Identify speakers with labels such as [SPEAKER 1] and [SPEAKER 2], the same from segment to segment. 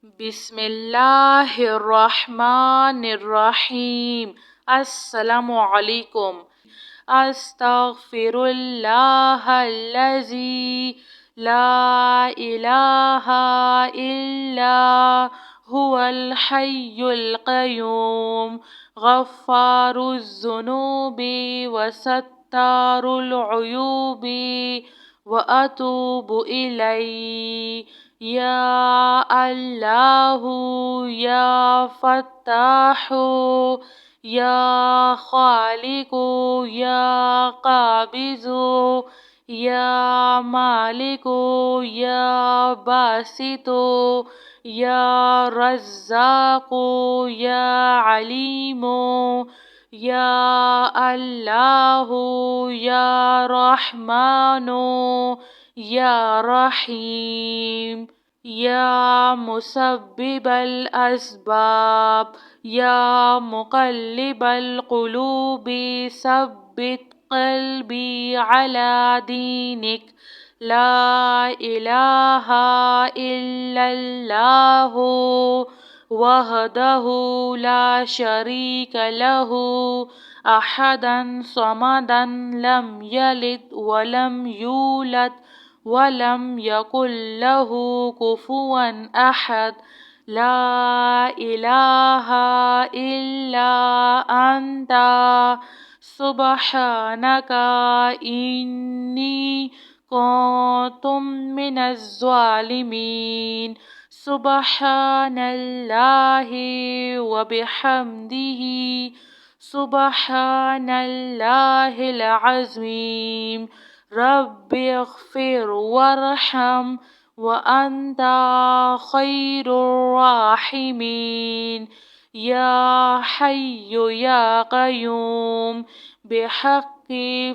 [SPEAKER 1] بسم اللہ الرحمن الرحیم۔ السلام علیکم۔ استغفر اللہ الذی لا الہ الا هو الحی القیوم غفار الذنوب وستار العیوب واتوب الیہ یا اللہ یا فتاح یا خالق یا قابض یا مالک یا باسط یا رزاق یا علیم یا اللہ یا رحمن یا رحیم یا مسبب الاسباب یا مقلب القلوب ثبت قلبی علی دینک لا الہ الا اللہ وحدہ لا شریک لہ احدا صمدا لم یلد ولم یولد ولم یکن لہ کفوا احد لا الہ الا انت سبحانک انی کنت من الظالمین۔ سبحان اللہ وبحمدہ سبحان اللہ العظیم۔ رب اغفر وارحم وانت خیر الراحمین۔ یا حی یا قیوم بحق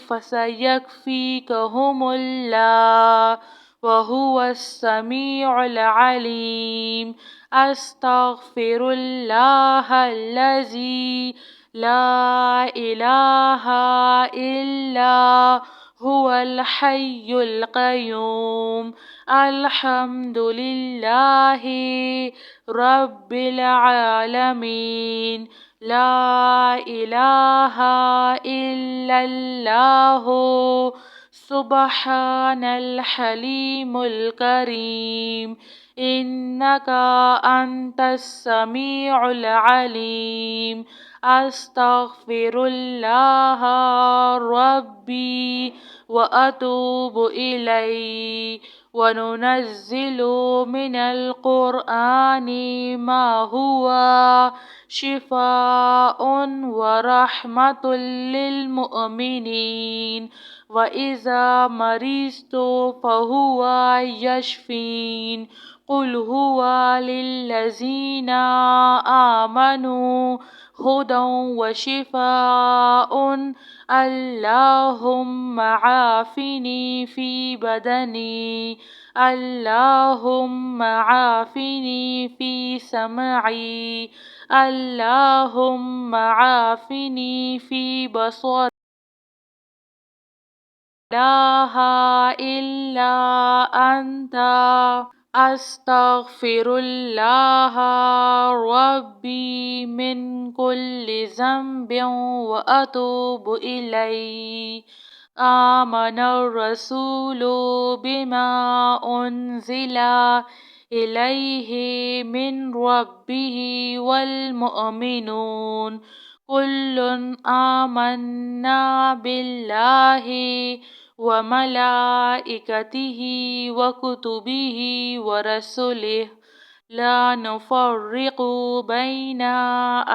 [SPEAKER 1] فسیکفیکہم اللہ وہو السمیع العلیم۔ استغفر اللہ الذی لا الہ الا هو الحی القیوم۔ الحمد للہ رب العالمین۔ لا الہ الا اللہ سبحان الحلیم الکریم۔ انک انت السمیع العلیم۔ استغفر اللہ ربی واتوب الیہ۔ وننزل من القرآن ما هو شفاء ورحمة للمؤمنين وإذا مرضت فهو يشفين۔ قل هو للذين آمنوا هدى وشفاء۔ اللهم عافني في بدني اللهم عافني في سمعي اللهم عافني في بصري لا إله إلا أنت استغفر الله ربي من كل ذنب وأتوب إليه۔ آمن الرسول بما أنزل إليه من ربه والمؤمنون كل آمنا بالله وملائكته وكتبه ورسله لا نفرق بين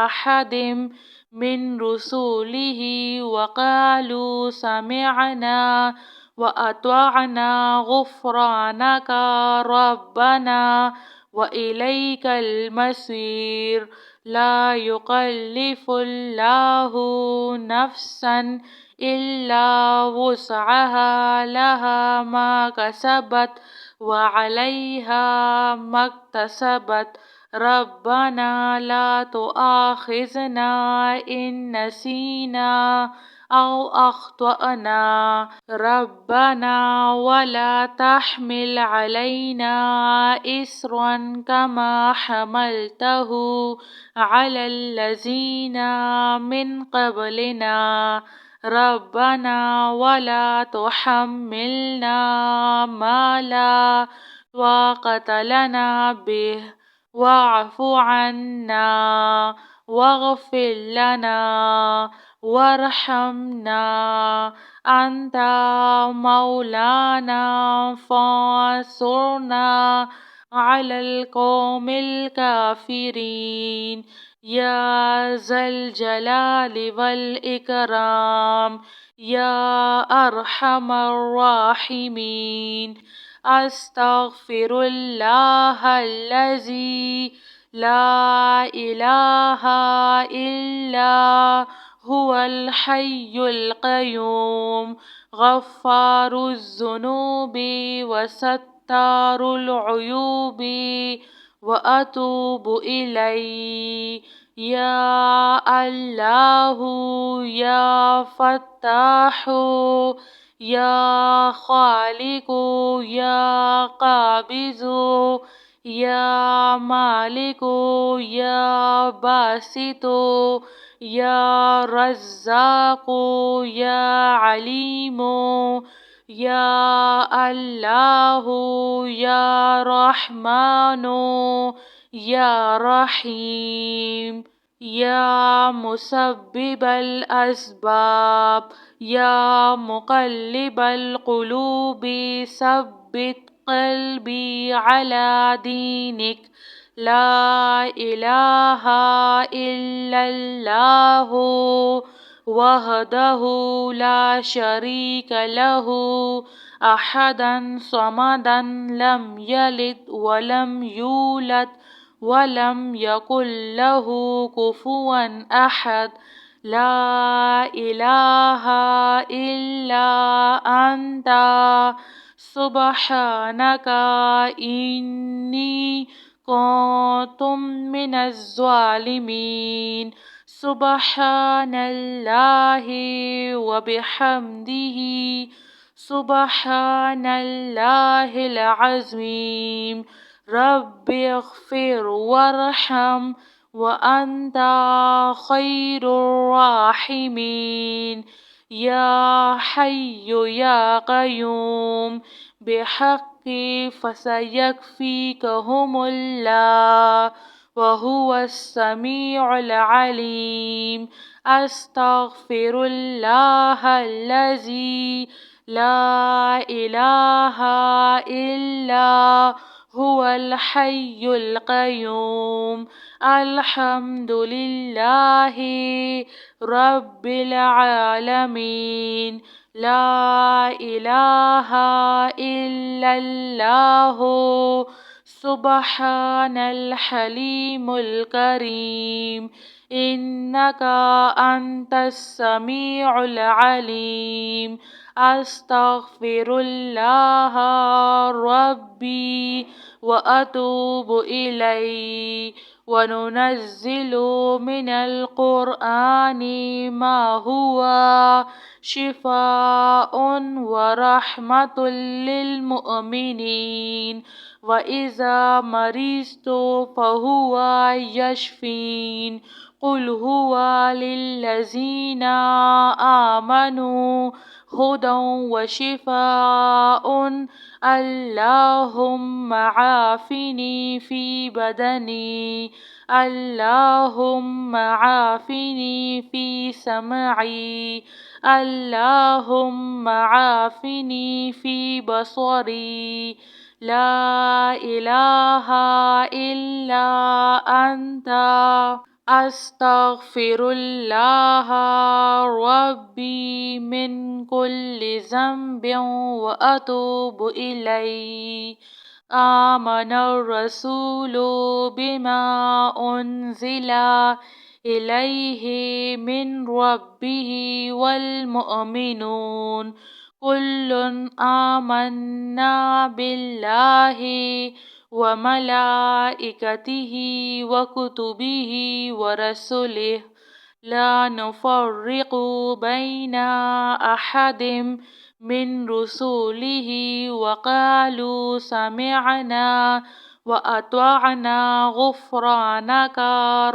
[SPEAKER 1] أحد من رسله وقالوا سمعنا وأطعنا غفرانك ربنا وإليك المصير۔ لا يكلف الله نفسا إلا وسعها لها ما كسبت وعليها ما اكتسبت۔ ربنا لا تؤاخذنا إن نسينا أو أخطأنا ربنا ولا تحمل علينا إصرا كما حملته على الذين من قبلنا ربنا ولا تحملنا ما لا طاقة لنا به واعف عنا واغفر لنا وارحمنا أنت مولانا فانصرنا على القوم الكافرين يا ذا الجلال والإكرام يا أرحم الراحمين أستغفر الله الذي لا إله إلا هو الحي القيوم غفار الذنوب وستار العيوب وأتوب إليه يا الله يا فتاح يا خالق يا قابض يا مالك يا باسط يا رزاق يا عليم يا الله يا رحمن يا رحيم يا مسبب الأسباب يا مقلب القلوب ثبت قلبي على دينك لا إله إلا الله وحده لا شريك له أحدا صمدا لم يلد ولم يولد ولم يكن له كفوا أحد لا إله إلا أنت سبحانك إني كنت من الظالمين سبحان الله وبحمده سبحان الله العظيم رب اغفر وارحم وأنت خير الراحمين يا حي يا قيوم بحق فسيكفيكهم الله وهو السميع العليم أستغفر الله الذي لا إله إلا هو الحي القيوم الحمد لله رب العالمين لا إله إلا الله سبحان الحليم الكريم إنك أنت السميع العليم أستغفر الله ربي وأتوب إليه وننزل من القرآن ما هو شفاء ورحمة للمؤمنين وإذا مرضت فهو يشفين قل هو للذين آمنوا هدى وشفاء اللهم عافني في بدني اللهم عافني في سمعي اللهم عافني في بصري لا إله إلا أنت أستغفر الله ربي من كل ذنب وأتوب إليه آمن الرسول بما أنزل إليه من ربه والمؤمنون كل آمنا بالله وملائكته وكتبه ورسله لا نفرق بين أحد من رسله وقالوا سمعنا وأطعنا غفرانك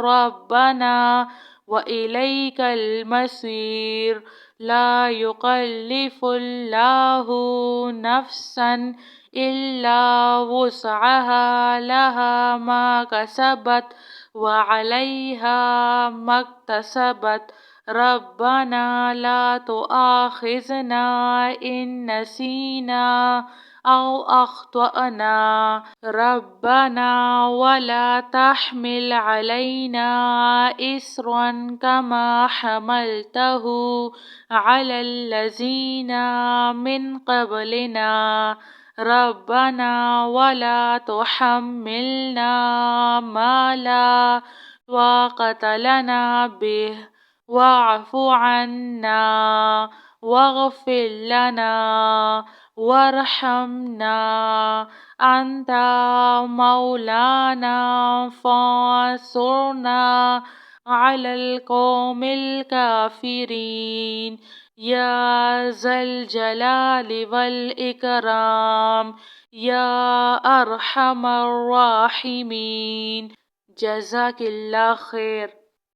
[SPEAKER 1] ربنا وإليك المصير. لا يكلف الله نفسا إلا وسعها لها ما كسبت وعليها ما اكتسبت. ربنا لا تؤاخذنا إن نسينا أو أخطأنا ربنا ولا تحمل علينا إصرا كما حملته على الذين من قبلنا ربنا ولا تحملنا ما لا طاقة لنا به واعف عنا واغفر لنا وارحمنا أنت مولانا فانصرنا على القوم الكافرين يا ذا الجلال والإكرام يا أرحم الراحمين. جزاك اللہ خیر.